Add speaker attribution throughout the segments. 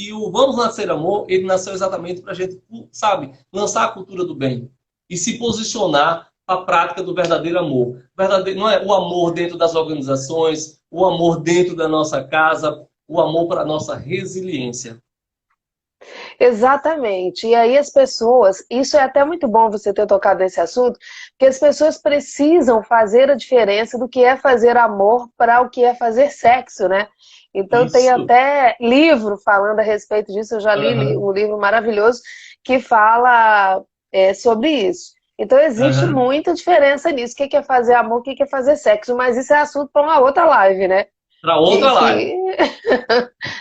Speaker 1: E o Vamos Nascer Amor, ele nasceu exatamente para a gente, sabe, lançar a cultura do bem e se posicionar para a prática do verdadeiro amor. Verdadeiro, não é o amor dentro das organizações, o amor dentro da nossa casa, o amor para a nossa resiliência.
Speaker 2: Exatamente. E aí as pessoas, isso é até muito bom você ter tocado nesse assunto, porque as pessoas precisam fazer a diferença do que é fazer amor para o que é fazer sexo, né? Então tem
Speaker 1: Isso.
Speaker 2: até livro falando a respeito disso, eu já li
Speaker 1: Aham,
Speaker 2: um livro maravilhoso que fala sobre isso. Então existe
Speaker 1: aham.
Speaker 2: muita diferença nisso, o que é fazer amor, o que é fazer sexo, mas isso é assunto para uma outra live, né?
Speaker 1: Para
Speaker 2: Que,
Speaker 1: outra live.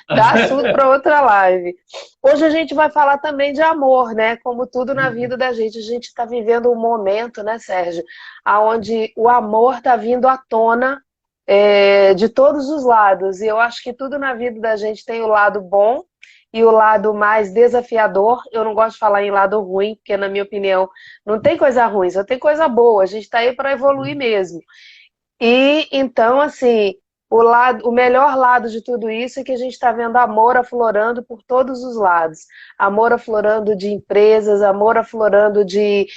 Speaker 2: que dá assunto para outra live. Hoje a gente vai falar também de amor, né? Como tudo na vida da gente, a gente está vivendo um momento, né, Sérgio, aonde o amor está vindo à tona de todos os lados. E eu acho que tudo na vida da gente tem o lado bom e o lado mais desafiador. Eu não gosto de falar em lado ruim, porque, na minha opinião, não tem coisa ruim, só tem coisa boa. A gente está aí para evoluir mesmo. E então, assim, o melhor lado de tudo isso é que a gente está vendo amor aflorando por todos os lados. Amor aflorando de empresas, amor aflorando de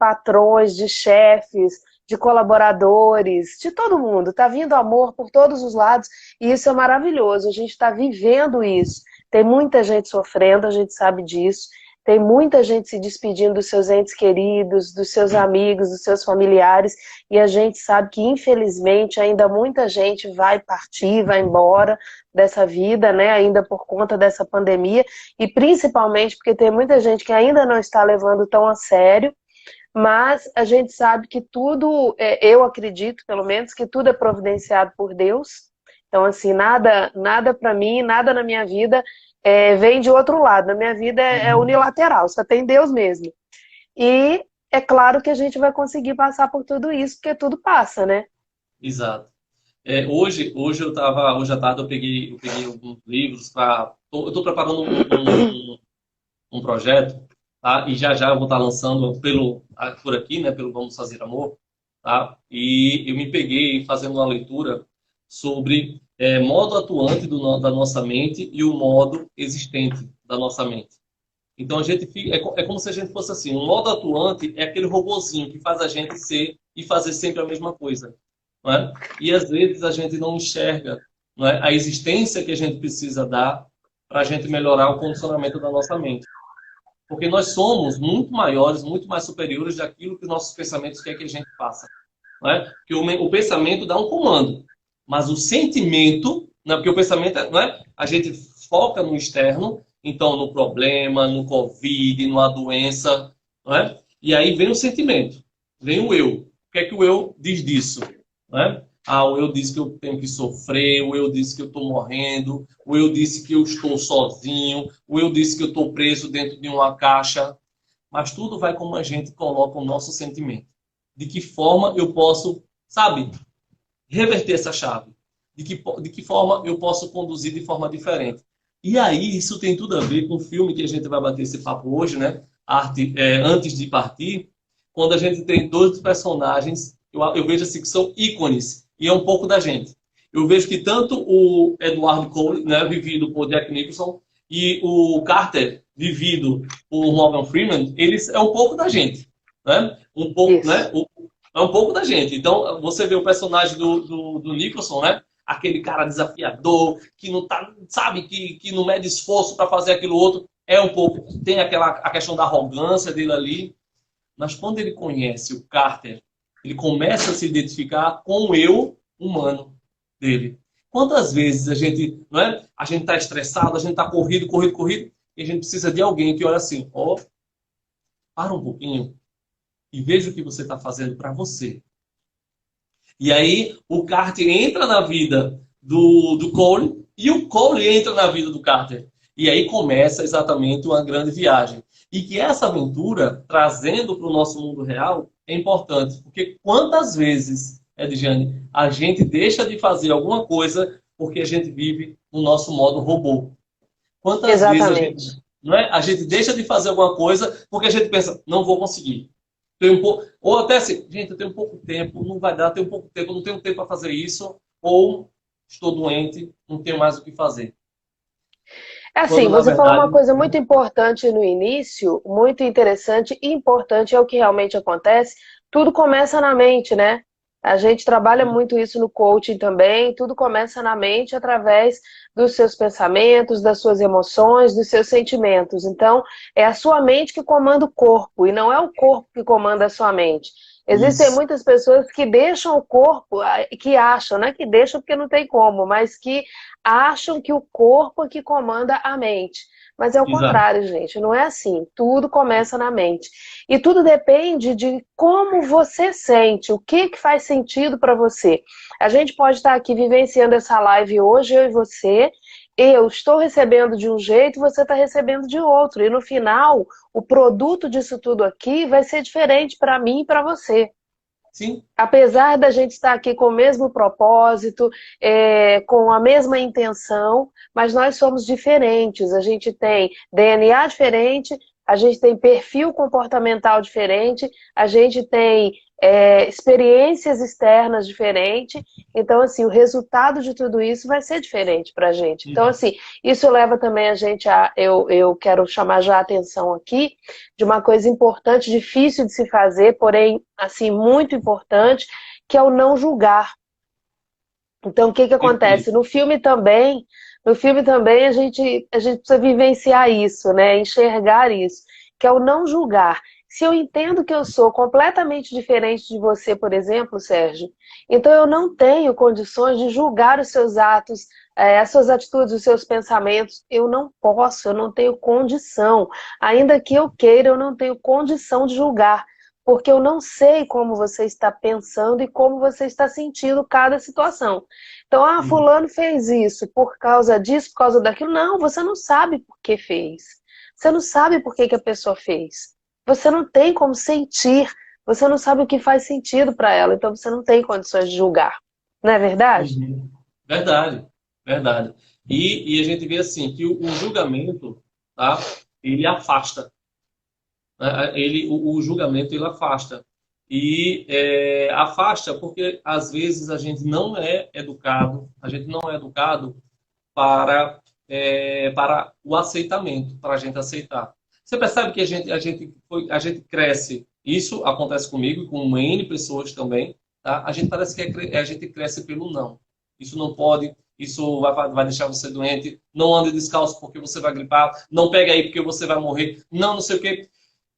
Speaker 2: patrões, de chefes, de colaboradores, de todo mundo. Está vindo amor por todos os lados e isso é maravilhoso. A gente está vivendo isso. Tem muita gente sofrendo, a gente sabe disso. Tem muita gente se despedindo dos seus entes queridos, dos seus amigos, dos seus familiares, e a gente sabe que, infelizmente, ainda muita gente vai partir, vai embora dessa vida, né? Ainda por conta dessa pandemia, e principalmente porque tem muita gente que ainda não está levando tão a sério, mas a gente sabe que tudo, eu acredito, pelo menos, que tudo é providenciado por Deus. Então, assim, nada para mim, nada na minha vida vem de outro lado. Na minha vida é
Speaker 1: Uhum.
Speaker 2: unilateral, só tem Deus mesmo. E é claro que a gente vai conseguir passar por tudo isso, porque tudo passa, né?
Speaker 1: Exato. Hoje hoje à tarde eu peguei alguns livros para. Eu estou preparando um projeto, tá? E já eu vou estar lançando por aqui, né? Pelo Vamos Fazer Amor, tá? E eu me peguei fazendo uma leitura sobre modo atuante da nossa mente e o modo existente da nossa mente. Então a gente fica, é como se a gente fosse assim, um modo atuante é aquele robozinho que faz a gente ser e fazer sempre a mesma coisa, não é? E às vezes a gente não enxerga, não é, a existência que a gente precisa dar para a gente melhorar o condicionamento da nossa mente. Porque nós somos muito maiores, muito mais superiores daquilo que nossos pensamentos querem que a gente faça. Não é? Porque o pensamento dá um comando, mas o sentimento, não é? Porque o pensamento, não é? A gente foca no externo, então no problema, no Covid, numa doença, não é? E aí vem o sentimento, vem o eu. O que é que o eu diz disso? Não é? Ah, o eu disse que eu tenho que sofrer, o eu disse que eu estou morrendo, o eu disse que eu estou sozinho, o eu disse que eu estou preso dentro de uma caixa. Mas tudo vai como a gente coloca o nosso sentimento. De que forma eu posso, sabe, reverter essa chave? De que forma eu posso conduzir de forma diferente? E aí, isso tem tudo a ver com o filme que a gente vai bater esse papo hoje, né? Antes de partir, quando a gente tem dois personagens, eu vejo assim que são ícones, e é um pouco da gente. Eu vejo que tanto o Edward Cole, né, vivido por Jack Nicholson, e o Carter, vivido por Morgan Freeman, eles é um pouco da gente, né? Um pouco,
Speaker 2: Isso.
Speaker 1: né? É um pouco da gente. Então, você vê o personagem do Nicholson, né? Aquele cara desafiador, que não tá, sabe, que não mede esforço para fazer aquilo outro. É um pouco. Tem a questão da arrogância dele ali. Mas quando ele conhece o Carter, ele começa a se identificar com o eu humano dele. Quantas vezes a gente, não é? A gente está estressado, a gente está corrido, corrido, corrido, e a gente precisa de alguém que olha assim, ó, para um pouquinho e veja o que você está fazendo para você. E aí o Carter entra na vida do Cole e o Cole entra na vida do Carter. E aí começa exatamente uma grande viagem. E que essa aventura, trazendo para o nosso mundo real, é importante. Porque quantas vezes, Edjane, a gente deixa de fazer alguma coisa porque a gente vive no nosso modo robô? Quantas vezes a gente,
Speaker 2: Exatamente.
Speaker 1: não é? A gente deixa de fazer alguma coisa porque a gente pensa, não vou conseguir. Tenho um pouco, ou até assim, gente, eu tenho pouco tempo, não vai dar, tenho pouco tempo, eu não tenho tempo para fazer isso, ou estou doente, não tenho mais o que fazer.
Speaker 2: É assim,
Speaker 1: quando na
Speaker 2: você falou uma
Speaker 1: verdade...
Speaker 2: coisa muito importante no início, muito interessante e importante, é o que realmente acontece. Tudo começa na mente, né? A gente trabalha muito isso no coaching também. Tudo começa na mente através dos seus pensamentos, das suas emoções, dos seus sentimentos. Então, é a sua mente que comanda o corpo e não é o corpo que comanda a sua mente. Existem
Speaker 1: Isso,
Speaker 2: muitas pessoas que deixam o corpo, que acham, né? Que deixam porque não tem como, mas que acham que o corpo é que comanda a mente. Mas é o
Speaker 1: exato.
Speaker 2: contrário, gente. Não é assim. Tudo começa na mente. E tudo depende de como você sente, o que que faz sentido para você. A gente pode estar aqui vivenciando essa live hoje, eu e você. Eu estou recebendo de um jeito, você está recebendo de outro. E no final, o produto disso tudo aqui vai ser diferente para mim e para você.
Speaker 1: Sim,
Speaker 2: Apesar da gente estar aqui com o mesmo propósito, com a mesma intenção, mas nós somos diferentes. A gente tem DNA diferente, a gente tem perfil comportamental diferente, a gente tem experiências externas diferentes. Então, assim, o resultado de tudo isso vai ser diferente para a gente. Então,
Speaker 1: exato.
Speaker 2: assim, isso leva também a gente a. Eu quero chamar já a atenção aqui de uma coisa importante, difícil de se fazer, porém, assim, muito importante, que é o não julgar. Então, o que que acontece?
Speaker 1: Perfeito.
Speaker 2: No filme também a gente precisa vivenciar isso, né? Enxergar isso, que é o não julgar. Se eu entendo que eu sou completamente diferente de você, por exemplo, Sérgio, então eu não tenho condições de julgar os seus atos, as suas atitudes, os seus pensamentos. Eu não posso, eu não tenho condição. Ainda que eu queira, eu não tenho condição de julgar, porque eu não sei como você está pensando e como você está sentindo cada situação. Então,
Speaker 1: Uhum.
Speaker 2: fulano fez isso por causa disso, por causa daquilo. Não, você não sabe por que fez. Você não sabe por que que a pessoa fez. Você não tem como sentir. Você não sabe o que faz sentido para ela. Então, você não tem condições de julgar. Não é verdade?
Speaker 1: Uhum. Verdade, verdade. E a gente vê assim que o julgamento, tá? Ele afasta, né? O julgamento ele afasta e afasta porque às vezes a gente não é educado, a gente não é educado para o aceitamento, para a gente aceitar. Você percebe que a gente cresce. Isso acontece comigo e com N pessoas também. Tá? A gente parece que a gente cresce pelo não. Isso não pode, isso vai deixar você doente. Não ande descalço porque você vai gripar. Não pega aí porque você vai morrer. Não, não sei o quê.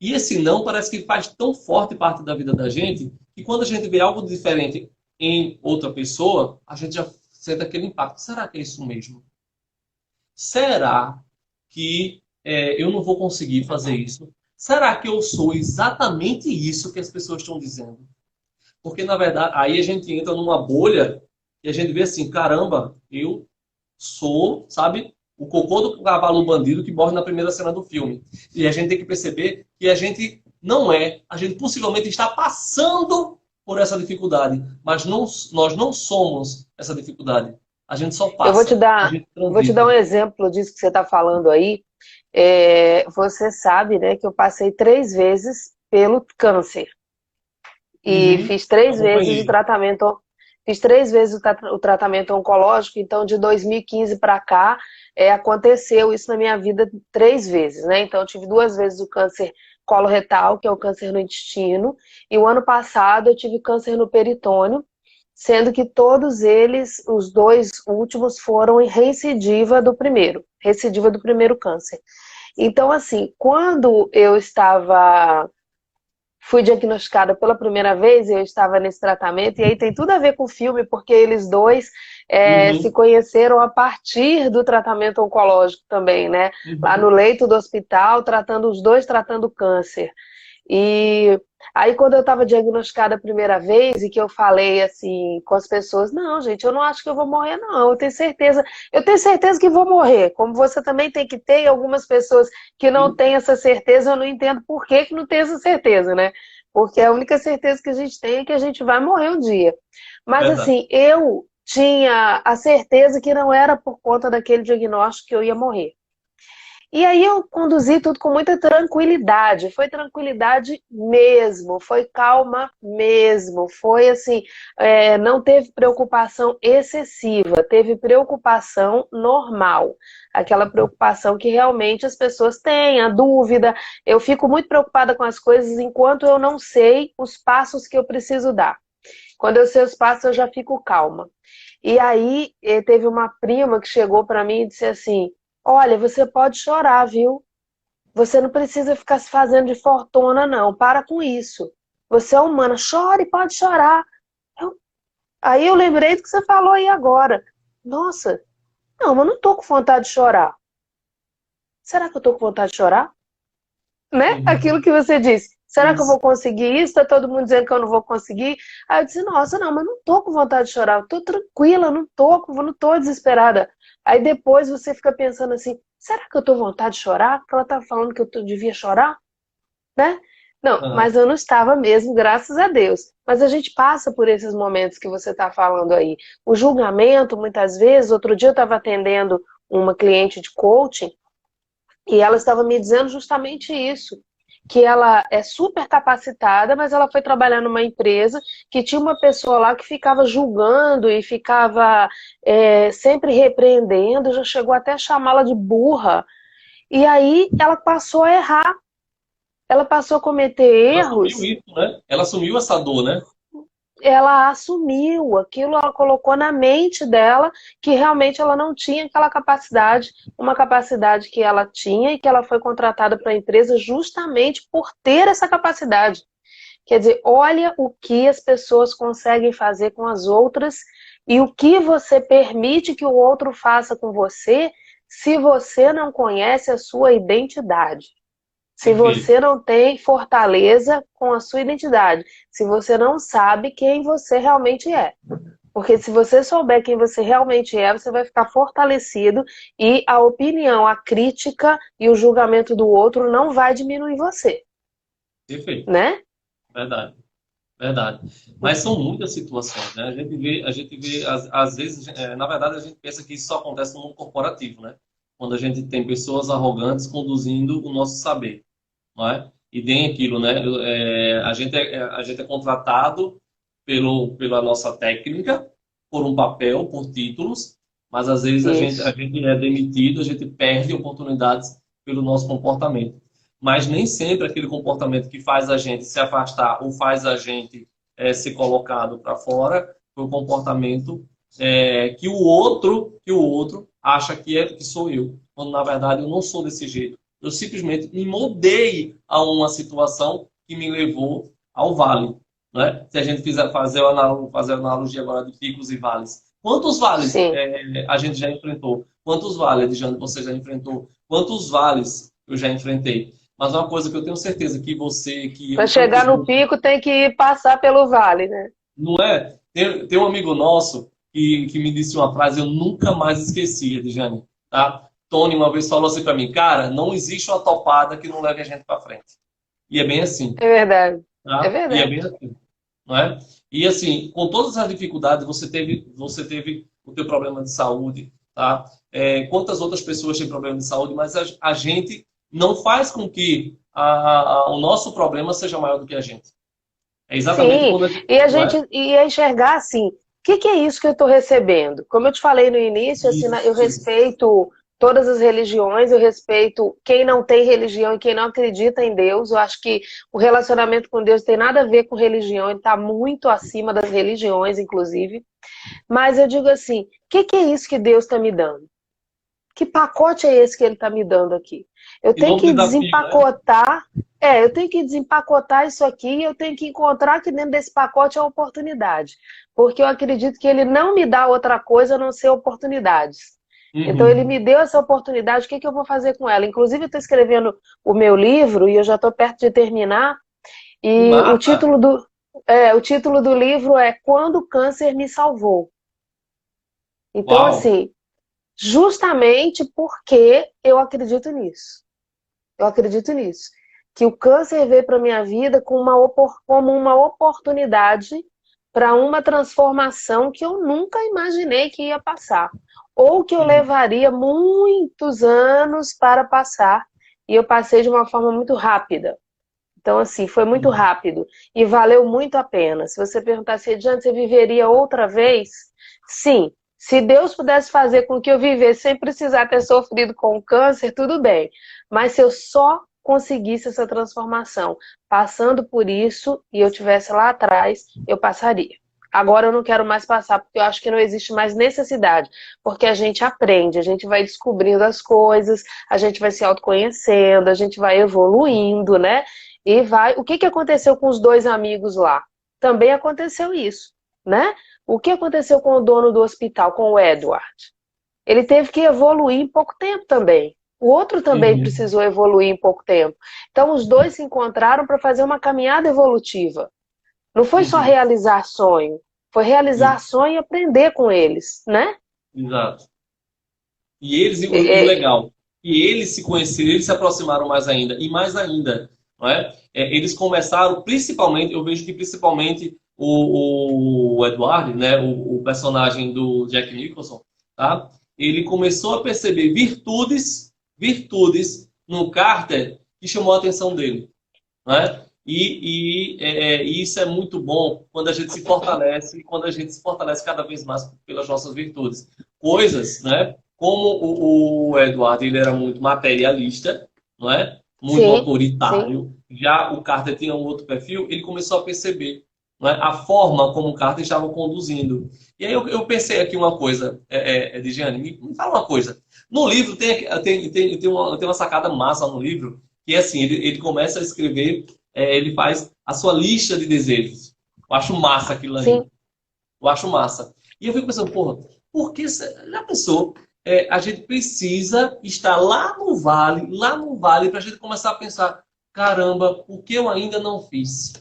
Speaker 1: E esse não parece que faz tão forte parte da vida da gente que quando a gente vê algo diferente em outra pessoa, a gente já sente aquele impacto. Será que é isso mesmo? Será que eu não vou conseguir fazer isso? Será que eu sou exatamente isso que as pessoas estão dizendo? Porque, na verdade, aí a gente entra numa bolha e a gente vê assim, caramba, eu sou, sabe, o cocô do cavalo bandido que morre na primeira cena do filme. E a gente tem que perceber que a gente não é, a gente possivelmente está passando por essa dificuldade, mas nós não somos essa dificuldade. A gente só
Speaker 2: Eu vou te
Speaker 1: passa, a
Speaker 2: dar,
Speaker 1: gente
Speaker 2: vou te dar um
Speaker 1: transita.
Speaker 2: exemplo disso que você está falando aí. Você sabe, né, que eu passei 3 vezes pelo câncer. E
Speaker 1: Uhum.
Speaker 2: fiz 3 vezes o
Speaker 1: Acompanhei.
Speaker 2: tratamento, fiz 3 vezes o tratamento oncológico, então de 2015 para cá aconteceu isso na minha vida 3 vezes, né? Então eu tive 2 vezes o câncer coloretal, que é o câncer no intestino, e o ano passado eu tive câncer no peritônio, sendo que todos eles, os dois últimos, foram em recidiva do primeiro câncer. Então, assim, quando eu fui diagnosticada pela primeira vez, eu estava nesse tratamento, e aí tem tudo a ver com o filme, porque eles dois se
Speaker 1: Uhum.
Speaker 2: conheceram a partir do tratamento oncológico também, né? Lá no
Speaker 1: Uhum.
Speaker 2: leito do hospital, os dois tratando câncer. E aí, quando eu estava diagnosticada a primeira vez e que eu falei assim com as pessoas, não, gente, eu não acho que eu vou morrer, não. Eu tenho certeza que vou morrer. Como você também tem que ter, e algumas pessoas que não
Speaker 1: Sim,
Speaker 2: têm essa certeza, eu não entendo por que que não tem essa certeza, né? Porque a única certeza que a gente tem é que a gente vai morrer um dia. Mas
Speaker 1: verdade.
Speaker 2: assim, eu tinha a certeza que não era por conta daquele diagnóstico que eu ia morrer. E aí eu conduzi tudo com muita tranquilidade, foi tranquilidade mesmo, foi calma mesmo, foi assim, não teve preocupação excessiva, teve preocupação normal, aquela preocupação que realmente as pessoas têm, a dúvida. Eu fico muito preocupada com as coisas enquanto eu não sei os passos que eu preciso dar. Quando eu sei os passos, eu já fico calma. E aí teve uma prima que chegou para mim e disse assim: olha, você pode chorar, viu? Você não precisa ficar se fazendo de fortuna, não. Para com isso. Você é humana. Chore, pode chorar. Eu- Aí eu lembrei do que você falou aí agora. Nossa, não, mas não tô com vontade de chorar. Será que eu tô com vontade de chorar? Né? Aquilo
Speaker 1: Uhum.
Speaker 2: que você disse. Será que eu
Speaker 1: Isso.
Speaker 2: vou conseguir isso? Tá todo mundo dizendo que eu não vou conseguir. Aí eu disse, nossa, não, mas não tô com vontade de chorar. Eu tô tranquila, não tô desesperada. Aí depois você fica pensando assim, será que eu tô com vontade de chorar? Porque ela tá falando que devia chorar, né? Não, mas
Speaker 1: Aham.
Speaker 2: eu não estava mesmo, graças a Deus. Mas a gente passa por esses momentos que você está falando aí. O julgamento, muitas vezes, outro dia eu estava atendendo uma cliente de coaching e ela estava me dizendo justamente isso, que ela é super capacitada, mas ela foi trabalhar numa empresa que tinha uma pessoa lá que ficava julgando e ficava sempre repreendendo, já chegou até a chamá-la de burra. E aí ela passou a errar, ela passou a cometer
Speaker 1: Ela assumiu
Speaker 2: erros.
Speaker 1: isso, né? Ela assumiu essa dor, né?
Speaker 2: Ela assumiu aquilo, ela colocou na mente dela que realmente ela não tinha aquela capacidade, uma capacidade que ela tinha e que ela foi contratada para a empresa justamente por ter essa capacidade. Quer dizer, olha o que as pessoas conseguem fazer com as outras e o que você permite que o outro faça com você se você não conhece a sua identidade. Se
Speaker 1: Perfeito.
Speaker 2: você não tem fortaleza com a sua identidade, se você não sabe quem você realmente é. Porque se você souber quem você realmente é, você vai ficar fortalecido e a opinião, a crítica e o julgamento do outro não vai diminuir você,
Speaker 1: Perfeito.
Speaker 2: né?
Speaker 1: Verdade. Verdade. Mas são muitas situações, né? A gente vê, às vezes, na verdade, a gente pensa que isso só acontece no mundo corporativo, né? Quando a gente tem pessoas arrogantes conduzindo o nosso saber, não é? E tem aquilo, né? A gente é contratado pela nossa técnica, por um papel, por títulos, mas às vezes a
Speaker 2: Isso.
Speaker 1: gente é demitido, a gente perde oportunidades pelo nosso comportamento. Mas nem sempre aquele comportamento que faz a gente se afastar ou faz a gente ser colocado para fora foi o comportamento que o outro acha que sou eu, quando na verdade eu não sou desse jeito. Eu simplesmente me moldei a uma situação que me levou ao vale. Né? Se a gente fizer fazer a analogia agora de picos e vales. Quantos vales
Speaker 2: Sim.
Speaker 1: a gente já enfrentou? Quantos vales, Edjane, você já enfrentou? Quantos vales eu já enfrentei? Mas uma coisa que eu tenho certeza que você, que
Speaker 2: Para
Speaker 1: eu,
Speaker 2: chegar
Speaker 1: tantos
Speaker 2: no
Speaker 1: outros,
Speaker 2: pico tem que passar pelo vale, né?
Speaker 1: não é? Tem um amigo nosso que me disse uma frase eu nunca mais esqueci, Edjane, tá? Tony uma vez falou assim para mim, cara, não existe uma topada que não leve a gente para frente. E é bem assim,
Speaker 2: É verdade. É
Speaker 1: tá? E é
Speaker 2: verdade.
Speaker 1: bem assim, não é? E assim, com todas as dificuldades, você teve o teu problema de saúde, tá? Quantas outras pessoas têm problema de saúde, mas a gente não faz com que o nosso problema seja maior do que a gente. É exatamente
Speaker 2: Sim,
Speaker 1: quando a gente,
Speaker 2: e a
Speaker 1: não
Speaker 2: gente
Speaker 1: é?
Speaker 2: ia enxergar assim, o que, que é isso que eu estou recebendo? Como eu te falei no início, assim, eu
Speaker 1: Isso.
Speaker 2: respeito todas as religiões, eu respeito quem não tem religião e quem não acredita em Deus. Eu acho que o relacionamento com Deus tem nada a ver com religião, ele está muito acima das religiões, inclusive. Mas eu digo assim, o que, que é isso que Deus está me dando? Que pacote é esse que ele está me dando aqui? Eu
Speaker 1: E
Speaker 2: tenho
Speaker 1: novo
Speaker 2: que
Speaker 1: desafio, né?
Speaker 2: desempacotar, eu tenho que desempacotar isso aqui e eu tenho que encontrar que dentro desse pacote a oportunidade. Porque eu acredito que ele não me dá outra coisa a não ser oportunidades. Então ele me
Speaker 1: Uhum.
Speaker 2: deu essa oportunidade, o que, que eu vou fazer com ela? Inclusive eu estou escrevendo o meu livro e eu já estou perto de terminar,
Speaker 1: Que
Speaker 2: e
Speaker 1: massa!
Speaker 2: o título do livro é Quando o Câncer Me Salvou. Então,
Speaker 1: Uau!
Speaker 2: assim, justamente porque eu acredito nisso. Eu acredito nisso. Que o câncer veio para minha vida como uma oportunidade para uma transformação que eu nunca imaginei que ia passar. Ou que eu levaria muitos anos para passar. E eu passei de uma forma muito rápida. Então, assim, foi muito rápido. E valeu muito a pena. Se você perguntasse, Ediane, você viveria outra vez? Sim. Se Deus pudesse fazer com que eu vivesse sem precisar ter sofrido com câncer, tudo bem. Mas se eu só conseguisse essa transformação, passando por isso, e eu tivesse lá atrás, eu passaria. Agora eu não quero mais passar, porque eu acho que não existe mais necessidade. Porque a gente aprende, a gente vai descobrindo as coisas, a gente vai se autoconhecendo, a gente vai evoluindo, né? E vai. O que que aconteceu com os dois amigos lá? Também aconteceu isso, né? O que aconteceu com o dono do hospital, com o Edward? Ele teve que evoluir em pouco tempo também. O outro também precisou evoluir em pouco tempo. Então, os dois se encontraram para fazer uma caminhada evolutiva. Não foi só realizar sonho, foi realizar sonho e aprender com eles, né?
Speaker 1: Exato. E eles, e o legal, e eles se conheceram, eles se aproximaram mais ainda, e mais ainda, não é? Eles começaram, principalmente, eu vejo que principalmente o Edward, né, o personagem do Jack Nicholson, tá? Ele começou a perceber virtudes no Carter que chamou a atenção dele, né? E isso é muito bom quando a gente se fortalece, e quando a gente se fortalece cada vez mais pelas nossas virtudes. Coisas, né? Como o Eduardo, ele era muito materialista, não é? Muito autoritário. Sim. Já o Carter tinha um outro perfil, ele começou a perceber, não é? A forma como o Carter estava conduzindo. E aí eu pensei aqui uma coisa, Ediane, me fala uma coisa. No livro tem uma sacada massa no livro, que é assim, ele começa a escrever, ele faz a sua lista de desejos. Eu acho massa aquilo ali. Sim. Eu acho massa. E eu fico pensando, porra, por que, já pensou? A gente precisa estar lá no vale para a gente começar a pensar, caramba, o que eu ainda não fiz?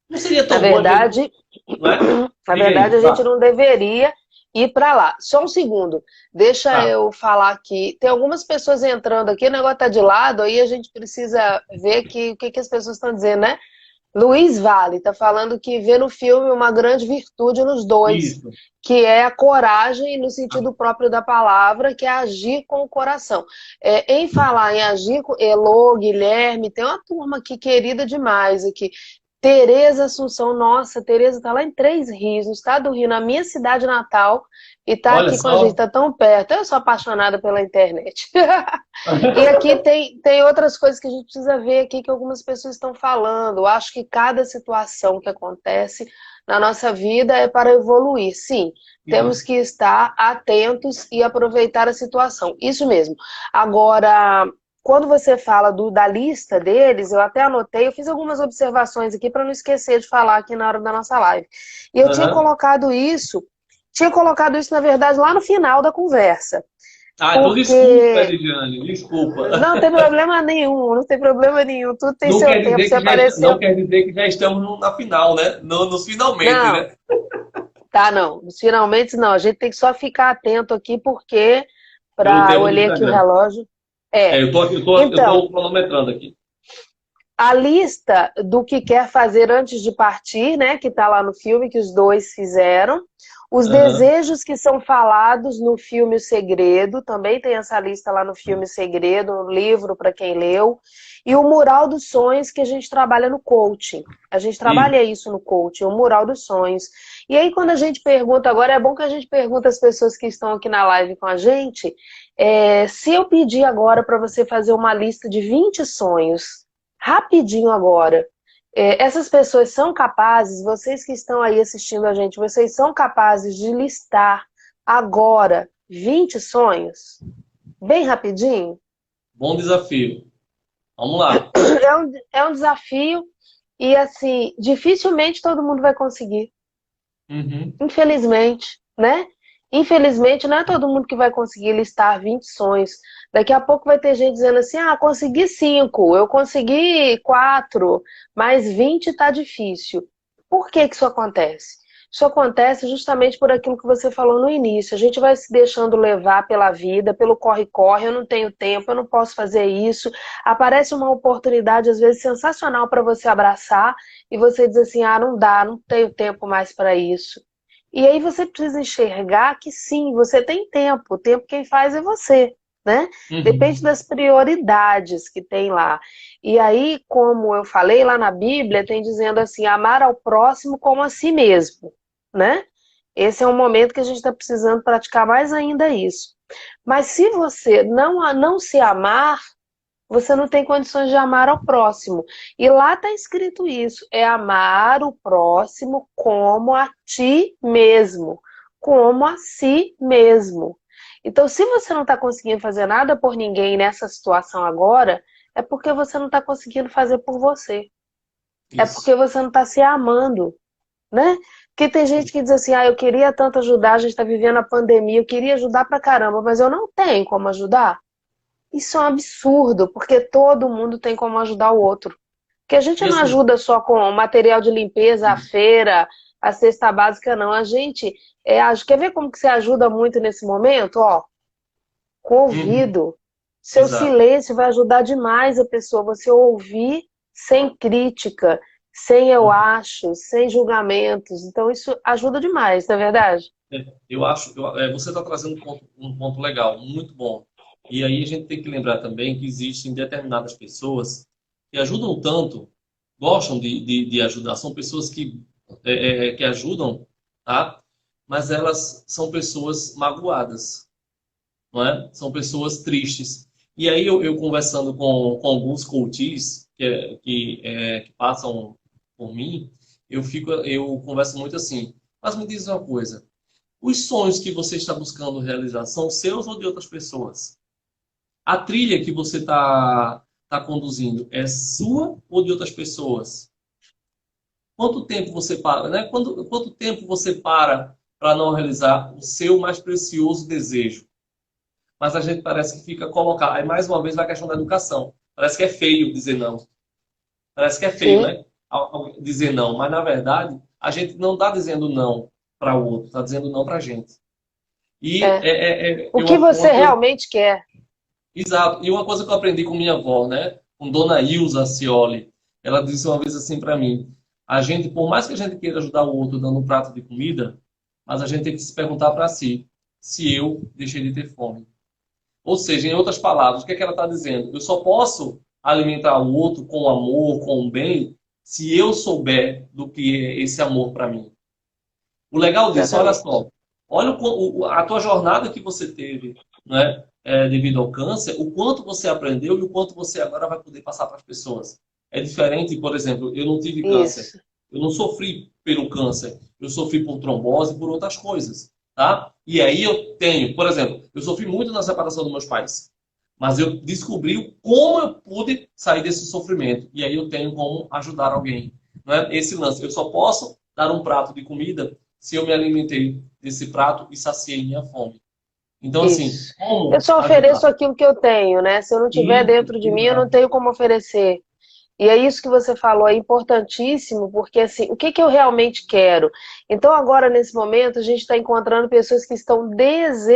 Speaker 1: Não seria tão bom?
Speaker 2: Na verdade, a gente não deveria ir para lá. Só um segundo, deixa eu falar aqui. Tem algumas pessoas entrando aqui, o negócio está de lado, aí a gente precisa ver o que as pessoas estão dizendo, né? Luiz Vale está falando que vê no filme uma grande virtude nos dois, que é a coragem no sentido próprio da palavra, que é agir com o coração. Em falar em agir com Elô, Guilherme, tem uma turma aqui querida demais aqui. Tereza Assunção, nossa, Tereza está lá em Três Rios, no estado do Rio, na minha cidade natal, e está aqui com a gente, está tão perto. Eu sou apaixonada pela internet. E aqui tem outras coisas que a gente precisa ver aqui que algumas pessoas estão falando. Eu acho que cada situação que acontece na nossa vida é para evoluir. Sim, temos que estar atentos e aproveitar a situação. Isso mesmo. Agora, quando você fala da lista deles, eu até anotei, eu fiz algumas observações aqui para não esquecer de falar aqui na hora da nossa live. E eu tinha colocado isso, na verdade, lá no final da conversa.
Speaker 1: Então desculpa, Ediane, desculpa.
Speaker 2: Não tem problema nenhum, tudo tem seu tempo, você apareceu.
Speaker 1: Não quer dizer que já estamos na final, né? Nos finalmente,
Speaker 2: não.
Speaker 1: Né?
Speaker 2: Tá, não, nos finalmente não, a gente tem que só ficar atento aqui, porque, eu olhei aqui o relógio.
Speaker 1: Eu tô cronometrando aqui.
Speaker 2: A lista do que quer fazer antes de partir, né, que está lá no filme, que os dois fizeram. Os desejos que são falados no filme O Segredo, também tem essa lista lá no filme O Segredo, no livro para quem leu. E o mural dos sonhos que a gente trabalha no coaching. A gente trabalha isso no coaching, o mural dos sonhos. E aí quando a gente pergunta, agora é bom que a gente pergunta às pessoas que estão aqui na live com a gente, se eu pedir agora para você fazer uma lista de 20 sonhos, rapidinho agora, essas pessoas são capazes, vocês que estão aí assistindo a gente, vocês são capazes de listar agora 20 sonhos? Bem rapidinho?
Speaker 1: Bom desafio. Vamos lá.
Speaker 2: É um desafio e, assim, dificilmente todo mundo vai conseguir. Infelizmente, né? Infelizmente, não é todo mundo que vai conseguir listar 20 sonhos. Daqui a pouco vai ter gente dizendo assim, consegui 5, eu consegui 4, mas 20 tá difícil. Por que isso acontece? Isso acontece justamente por aquilo que você falou no início. A gente vai se deixando levar pela vida, pelo corre-corre, eu não tenho tempo, eu não posso fazer isso. Aparece uma oportunidade, às vezes, sensacional para você abraçar, e você diz assim, ah, não dá, não tenho tempo mais para isso. E aí você precisa enxergar que sim, você tem tempo. O tempo quem faz é você, né? Depende
Speaker 1: Uhum.
Speaker 2: das prioridades que tem lá. E aí, como eu falei lá na Bíblia, tem dizendo assim, amar ao próximo como a si mesmo, né? Esse é um momento que a gente está precisando praticar mais ainda isso. Mas se você não se amar, você não tem condições de amar ao próximo. E lá está escrito isso, é amar o próximo como a ti mesmo, como a si mesmo. Então, se você não está conseguindo fazer nada por ninguém nessa situação agora, é porque você não está conseguindo fazer por você. É
Speaker 1: Isso.
Speaker 2: porque você não está se amando, né? Porque tem gente que diz assim, ah, eu queria tanto ajudar, a gente está vivendo a pandemia, eu queria ajudar pra caramba, mas eu não tenho como ajudar. Isso é um absurdo, porque todo mundo tem como ajudar o outro. Porque a gente
Speaker 1: E
Speaker 2: não
Speaker 1: assim,
Speaker 2: ajuda só com material de limpeza, a feira, a cesta básica, não. A gente quer ver como que você ajuda muito nesse momento? Ó, com o
Speaker 1: uhum,
Speaker 2: ouvido. Seu
Speaker 1: exato.
Speaker 2: silêncio vai ajudar demais a pessoa. Você ouvir sem crítica, sem eu
Speaker 1: Uhum.
Speaker 2: acho, sem julgamentos. Então isso ajuda demais, não é verdade?
Speaker 1: Eu acho, você está trazendo um ponto legal, muito bom. E aí a gente tem que lembrar também que existem determinadas pessoas que ajudam tanto, gostam de ajudar, são pessoas que ajudam, tá? Mas elas são pessoas magoadas, não é? São pessoas tristes. E aí eu conversando com alguns coaches que passam por mim, eu converso muito assim, mas me diz uma coisa, os sonhos que você está buscando realizar são seus ou de outras pessoas? A trilha que você tá conduzindo é sua ou de outras pessoas? Quanto tempo você para, né? Quanto tempo você para não realizar o seu mais precioso desejo? Mas a gente parece que fica colocado. Aí, mais uma vez, vai a questão da educação. Parece que é feio dizer não. Parece que é feio,
Speaker 2: Sim.
Speaker 1: né? Dizer não. Mas, na verdade, a gente não está dizendo não para o outro, está dizendo não para a gente. E
Speaker 2: É. O que você
Speaker 1: uma coisa.
Speaker 2: realmente quer.
Speaker 1: Exato. E uma coisa que eu aprendi com minha avó, né? Com Dona Ilza Cioli. Ela disse uma vez assim para mim: a gente, por mais que a gente queira ajudar o outro dando um prato de comida, mas a gente tem que se perguntar para si se eu deixei de ter fome. Ou seja, em outras palavras, o que é que ela está dizendo? Eu só posso alimentar o outro com amor, com o bem, se eu souber do que é esse amor para mim. O legal disso, olha
Speaker 2: Exatamente.
Speaker 1: só, olha a tua jornada que você teve, né, devido ao câncer, o quanto você aprendeu e o quanto você agora vai poder passar para as pessoas. É diferente, por exemplo, eu não tive câncer,
Speaker 2: Isso.
Speaker 1: eu não sofri pelo câncer, eu sofri por trombose e por outras coisas, tá? E aí eu tenho, por exemplo, eu sofri muito na separação dos meus pais, mas eu descobri como eu pude sair desse sofrimento e aí eu tenho como ajudar alguém, né? Esse lance, eu só posso dar um prato de comida se eu me alimentei desse prato e saciei minha fome. Então, assim,
Speaker 2: Isso. Eu
Speaker 1: como
Speaker 2: só
Speaker 1: ajudar?
Speaker 2: ofereço aquilo que eu tenho, né? Se eu não tiver
Speaker 1: Isso,
Speaker 2: dentro de mim, eu não
Speaker 1: exato.
Speaker 2: tenho como oferecer. E é isso que você falou, é importantíssimo, porque assim, o que que eu realmente quero? Então, agora, nesse momento, a gente está encontrando pessoas que estão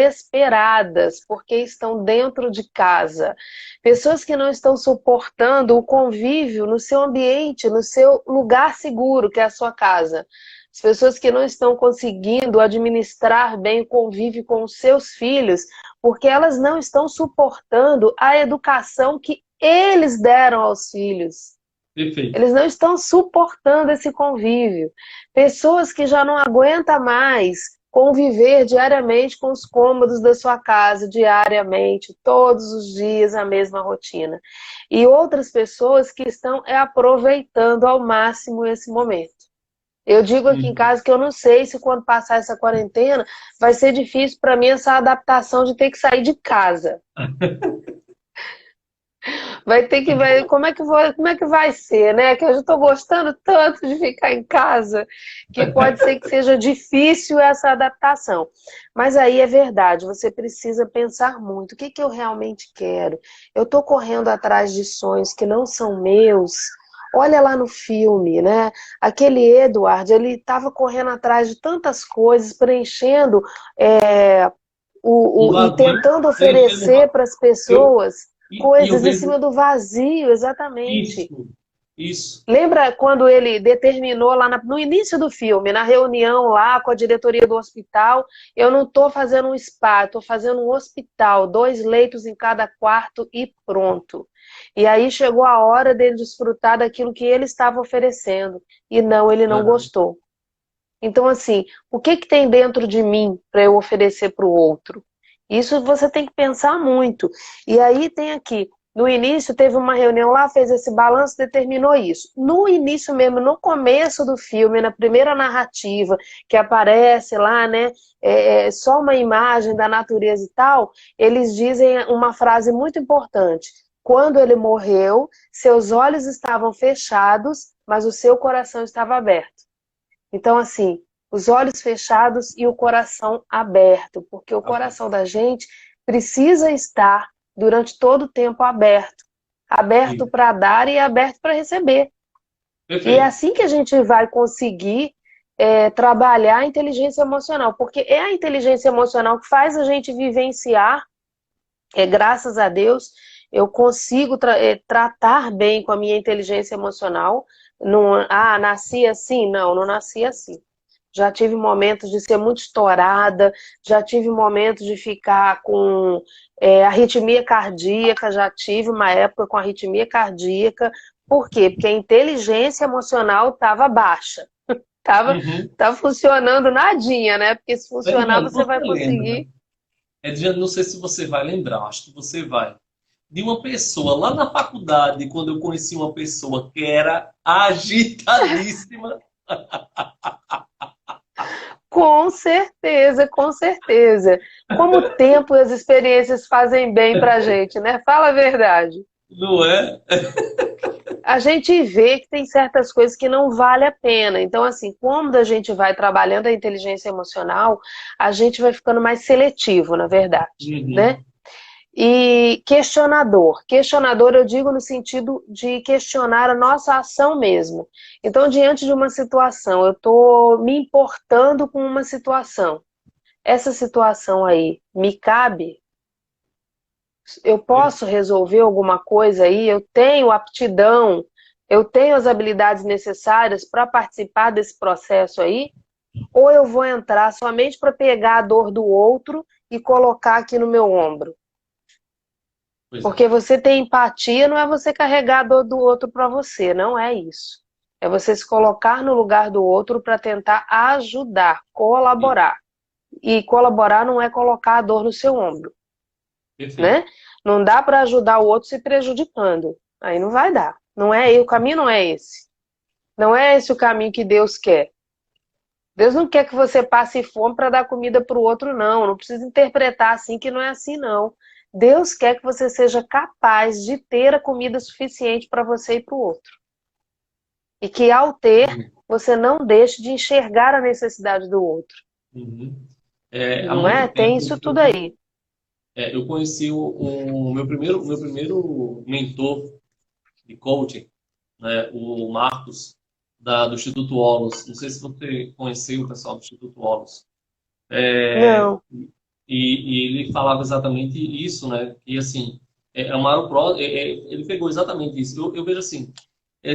Speaker 2: desesperadas porque estão dentro de casa. Pessoas que não estão suportando o convívio no seu ambiente, no seu lugar seguro, que é a sua casa. As pessoas que não estão conseguindo administrar bem o convívio com os seus filhos, porque elas não estão suportando a educação que eles deram aos filhos.
Speaker 1: Perfeito.
Speaker 2: Eles não estão suportando esse convívio. Pessoas que já não aguentam mais conviver diariamente com os cômodos da sua casa, diariamente, todos os dias, a mesma rotina. E outras pessoas que estão aproveitando ao máximo esse momento. Eu digo aqui em
Speaker 1: Uhum.
Speaker 2: casa que eu não sei se quando passar essa quarentena vai ser difícil para mim essa adaptação de ter que sair de casa. Vai ter que ver como é que vai ser, né? Que eu já estou gostando tanto de ficar em casa, que pode ser que seja difícil essa adaptação. Mas aí é verdade, você precisa pensar muito. O que que eu realmente quero? Eu estou correndo atrás de sonhos que não são meus, Olha lá no filme, né? Aquele Edward, ele estava correndo atrás de tantas coisas, preenchendo é,
Speaker 1: Um
Speaker 2: e
Speaker 1: vazio,
Speaker 2: tentando
Speaker 1: preenchendo um
Speaker 2: oferecer para as
Speaker 1: eu,
Speaker 2: pessoas
Speaker 1: e eu
Speaker 2: coisas em
Speaker 1: vejo
Speaker 2: cima do vazio, exatamente.
Speaker 1: isso, isso.
Speaker 2: Lembra quando ele determinou lá no início do filme, na reunião lá com a diretoria do hospital, eu não estou fazendo um spa, estou fazendo um hospital, 2 leitos em cada quarto e pronto. E aí chegou a hora dele desfrutar daquilo que ele estava oferecendo. E não, ele não
Speaker 1: Aham,
Speaker 2: gostou. Então, assim, o que que tem dentro de mim para eu oferecer para o outro? Isso você tem que pensar muito. E aí tem aqui, no início teve uma reunião lá, fez esse balanço, determinou isso. No início mesmo, no começo do filme, na primeira narrativa, que aparece lá, né, só uma imagem da natureza e tal, eles dizem uma frase muito importante. Quando ele morreu, seus olhos estavam fechados, mas o seu coração estava aberto. Então, assim, os olhos fechados e o coração aberto, porque o
Speaker 1: aberto.
Speaker 2: coração da gente precisa estar durante todo o tempo aberto. Aberto
Speaker 1: Isso.
Speaker 2: para dar e aberto para receber. E é
Speaker 1: Perfeito.
Speaker 2: assim que a gente vai conseguir trabalhar a inteligência emocional, porque é a inteligência emocional que faz a gente vivenciar, graças a Deus, eu consigo tratar bem com a minha inteligência emocional. Não, nasci assim? Não, não nasci assim. Já tive momentos de ser muito estourada, já tive momentos de ficar com arritmia cardíaca, já tive uma época com arritmia cardíaca. Por quê? Porque a inteligência emocional estava baixa. Estava
Speaker 1: Uhum.
Speaker 2: tava funcionando nadinha, né? Porque se funcionar,
Speaker 1: Ediane,
Speaker 2: você
Speaker 1: você
Speaker 2: vai
Speaker 1: lembra?
Speaker 2: conseguir.
Speaker 1: Ediane, não sei se você vai lembrar, acho que você vai. De uma pessoa lá na faculdade, quando eu conheci uma pessoa que era agitadíssima.
Speaker 2: Com certeza, com certeza. Como o tempo e as experiências fazem bem pra gente, né? Fala a verdade.
Speaker 1: Não é?
Speaker 2: A gente vê que tem certas coisas que não vale a pena. Então, assim, quando a gente vai trabalhando a inteligência emocional, a gente vai ficando mais seletivo, na verdade, né?
Speaker 1: Uhum.
Speaker 2: E questionador. Questionador eu digo no sentido de questionar a nossa ação mesmo. Então, diante de uma situação, eu estou me importando com uma situação. Essa situação aí me cabe? Eu posso resolver alguma coisa aí? Eu tenho aptidão? Eu tenho as habilidades necessárias para participar desse processo aí? Ou eu vou entrar somente para pegar a dor do outro e colocar aqui no meu ombro?
Speaker 1: Pois é.
Speaker 2: Porque você ter empatia não é você carregar a dor do outro para você, não é isso. É você se colocar no lugar do outro para tentar ajudar,
Speaker 1: Sim,
Speaker 2: colaborar. E colaborar não é colocar a dor no seu ombro,
Speaker 1: perfeito.
Speaker 2: né? Não dá para ajudar o outro se prejudicando. Aí não vai dar. Não é, o caminho não é esse. Não é esse o caminho que Deus quer. Deus não quer que você passe fome para dar comida para o outro, não. Não precisa interpretar assim que não é assim, não. Deus quer que você seja capaz de ter a comida suficiente para você e para o outro. E que ao ter,
Speaker 1: Uhum.
Speaker 2: você não deixe de enxergar a necessidade do outro.
Speaker 1: Uhum. É, há
Speaker 2: Não é?
Speaker 1: muito
Speaker 2: Tem
Speaker 1: tempo
Speaker 2: isso tudo aí.
Speaker 1: eu conheci o meu primeiro mentor de coaching, né, o Marcos, do Instituto Olos. Não sei se você conheceu o pessoal do Instituto Olos. É,
Speaker 2: Não.
Speaker 1: e ele falava exatamente isso, né? Que assim, amar o próximo, ele pegou exatamente isso. Eu vejo assim,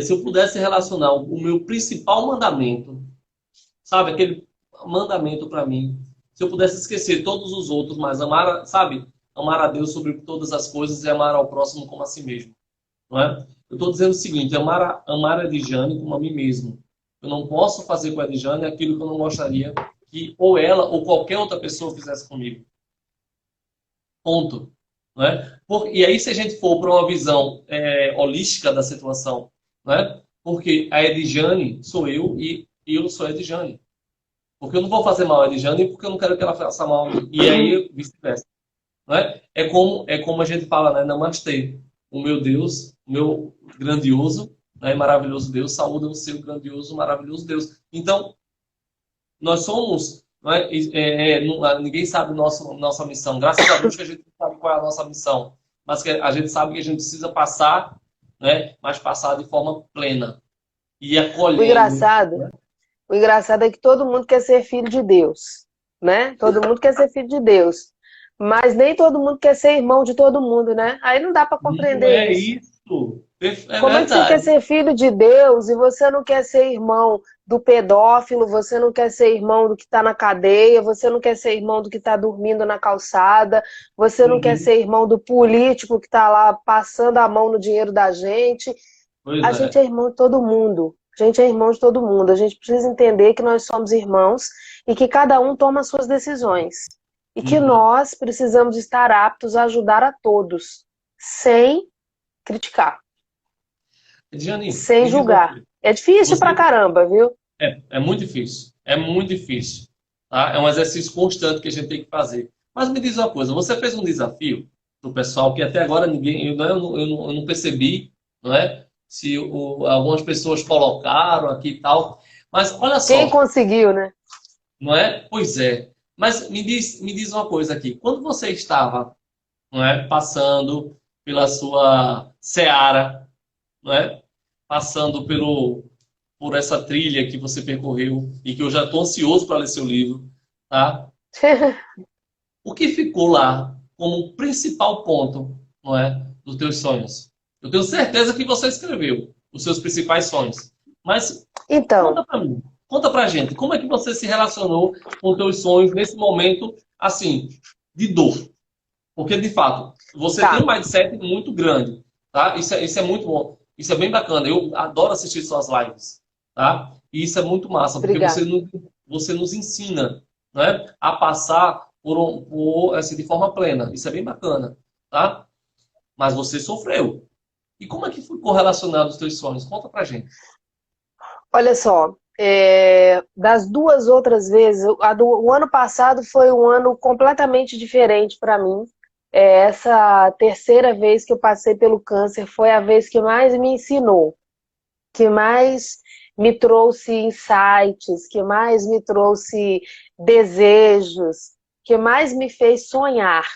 Speaker 1: se eu pudesse relacionar o meu principal mandamento, sabe, aquele mandamento para mim, se eu pudesse esquecer todos os outros, mas amar, sabe, amar a Deus sobre todas as coisas e amar ao próximo como a si mesmo, não é? Eu estou dizendo o seguinte, amar a Edjane como a mim mesmo. Eu não posso fazer com a Edjane aquilo que eu não gostaria que ou ela ou qualquer outra pessoa fizesse comigo. Ponto. Não é? E aí, se a gente for para uma visão holística da situação, não é? Porque a Edjane sou eu e eu sou a Edjane. Porque eu não vou fazer mal a Edjane porque eu não quero que ela faça mal a mim. E aí, vice-versa. Não é? É como a gente fala, né? Namastê. O meu Deus, o meu grandioso, né? Maravilhoso Deus, saúda o seu grandioso, maravilhoso Deus. Então, nós somos, não é? Ninguém sabe nossa missão. Graças a Deus que a gente sabe qual é a nossa missão. Mas que a gente sabe que a gente precisa passar né? Mas passar de forma plena e
Speaker 2: O
Speaker 1: acolhendo.
Speaker 2: engraçado, o engraçado é que todo mundo quer ser filho de Deus, né? Todo mundo quer ser filho de Deus. Mas nem todo mundo quer ser irmão de todo mundo, né? Aí não dá para
Speaker 1: Não
Speaker 2: compreender
Speaker 1: é
Speaker 2: isso.
Speaker 1: isso. É
Speaker 2: Como é que você quer
Speaker 1: verdade.
Speaker 2: ser filho de Deus e você não quer ser irmão do pedófilo, você não quer ser irmão do que está na cadeia, você não quer ser irmão do que está dormindo na calçada, você não quer
Speaker 1: Uhum.
Speaker 2: ser irmão do político que está lá passando a mão no dinheiro da gente.
Speaker 1: Pois
Speaker 2: A gente é
Speaker 1: é.
Speaker 2: irmão de todo mundo. A gente é irmão de todo mundo. A gente precisa entender que nós somos irmãos e que cada um toma as suas decisões. E que
Speaker 1: Uhum.
Speaker 2: nós precisamos estar aptos a ajudar a todos, sem criticar,
Speaker 1: Diane,
Speaker 2: sem
Speaker 1: me diz uma
Speaker 2: julgar.
Speaker 1: coisa.
Speaker 2: É difícil pra
Speaker 1: Você
Speaker 2: caramba, viu?
Speaker 1: é muito difícil. É muito difícil. Tá? É um exercício constante que a gente tem que fazer. Mas me diz uma coisa, você fez um desafio para o pessoal que até agora ninguém, eu não percebi, não é? Se algumas pessoas colocaram aqui e tal. Mas olha
Speaker 2: Quem
Speaker 1: só,
Speaker 2: conseguiu, né?
Speaker 1: não é? Pois é. Mas me diz uma coisa aqui. Quando você estava, não é, passando pela sua seara, não é? Passando por essa trilha que você percorreu e que eu já estou ansioso para ler seu livro, tá? O que ficou lá como principal ponto, não é, dos teus sonhos? Eu tenho certeza que você escreveu os seus principais sonhos, mas
Speaker 2: Então,
Speaker 1: conta para mim, conta para gente, como é que você se relacionou com os teus sonhos nesse momento, assim, de dor? Porque, de fato, você tem
Speaker 2: tá.
Speaker 1: um mindset muito grande, tá? Isso é muito bom. Isso é bem bacana. Eu adoro assistir suas lives, tá? E isso é muito massa, porque
Speaker 2: Obrigada.
Speaker 1: você nos ensina, né, a passar assim, de forma plena. Isso é bem bacana, tá? Mas você sofreu. E como é que ficou relacionado os teus sonhos? Conta pra gente.
Speaker 2: Olha só, das duas outras vezes, o ano passado foi um ano completamente diferente para mim. Essa terceira vez que eu passei pelo câncer foi a vez que mais me ensinou, que mais me trouxe insights, que mais me trouxe desejos, que mais me fez sonhar.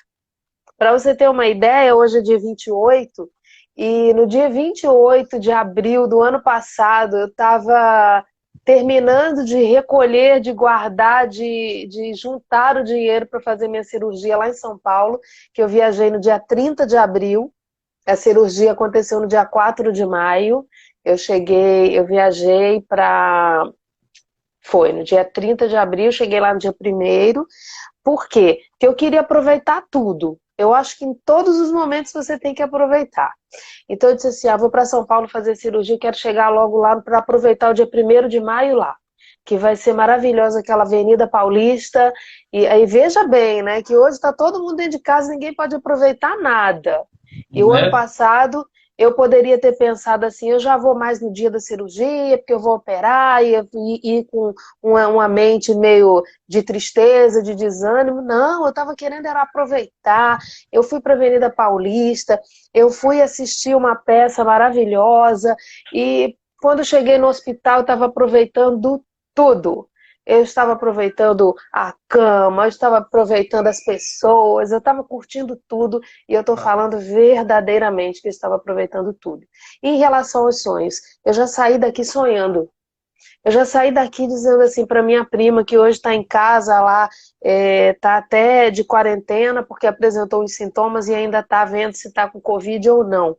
Speaker 2: Para você ter uma ideia, hoje é dia 28, e no dia 28 de abril do ano passado, eu estava terminando de recolher, de guardar, de juntar o dinheiro para fazer minha cirurgia lá em São Paulo, que eu viajei no dia 30 de abril. A cirurgia aconteceu no dia 4 de maio. Eu viajei para. Foi no dia 30 de abril, cheguei lá no dia 1º. Por quê? Porque eu queria aproveitar tudo. Eu acho que em todos os momentos você tem que aproveitar. Então eu disse assim, vou para São Paulo fazer cirurgia, quero chegar logo lá para aproveitar o dia 1º de maio lá, que vai ser maravilhosa aquela Avenida Paulista. E aí veja bem, né, que hoje está todo mundo dentro de casa, ninguém pode aproveitar nada. E o ano
Speaker 1: Né?
Speaker 2: passado eu poderia ter pensado assim, eu já vou mais no dia da cirurgia, porque eu vou operar, e ir com uma mente meio de tristeza, de desânimo. Não, eu estava querendo era aproveitar. Eu fui para a Avenida Paulista, eu fui assistir uma peça maravilhosa, e quando cheguei no hospital, eu estava aproveitando tudo. Eu estava aproveitando a cama, eu estava aproveitando as pessoas, eu estava curtindo tudo, e eu estou falando verdadeiramente que eu estava aproveitando tudo. E em relação aos sonhos, eu já saí daqui sonhando. Eu já saí daqui dizendo assim para minha prima, que hoje está em casa lá, está até de quarentena, porque apresentou os sintomas e ainda está vendo se está com Covid ou não.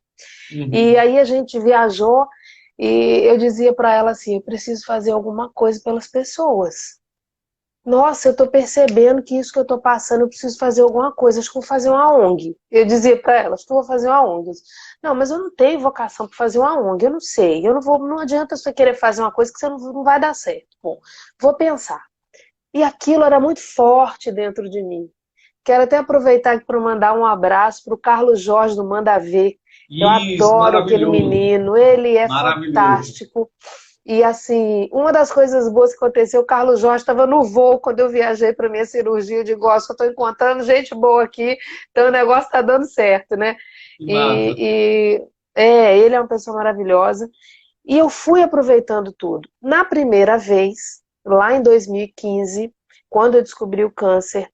Speaker 2: E
Speaker 1: Uhum.
Speaker 2: aí a gente viajou e eu dizia para ela assim, eu preciso fazer alguma coisa pelas pessoas. Nossa, eu estou percebendo que isso que eu estou passando, eu preciso fazer alguma coisa, acho que vou fazer uma ONG. Eu dizia para ela, acho que eu vou fazer uma ONG. Não, mas eu não tenho vocação para fazer uma ONG, eu não sei. Eu não vou, não adianta você querer fazer uma coisa que você não vai dar certo. Bom, vou pensar. E aquilo era muito forte dentro de mim. Quero até aproveitar aqui para mandar um abraço para o Carlos Jorge do Manda Ver. Eu
Speaker 1: Isso,
Speaker 2: adoro aquele
Speaker 1: maravilhoso.
Speaker 2: menino, ele é
Speaker 1: Maravilhoso.
Speaker 2: fantástico. E assim, uma das coisas boas que aconteceu, o Carlos Jorge estava no voo quando eu viajei para minha cirurgia. Eu digo, eu estou encontrando gente boa aqui, então o negócio está dando certo, né?
Speaker 1: Que massa.
Speaker 2: Ele é uma pessoa maravilhosa. E eu fui aproveitando tudo. Na primeira vez, lá em 2015, quando eu descobri o câncer,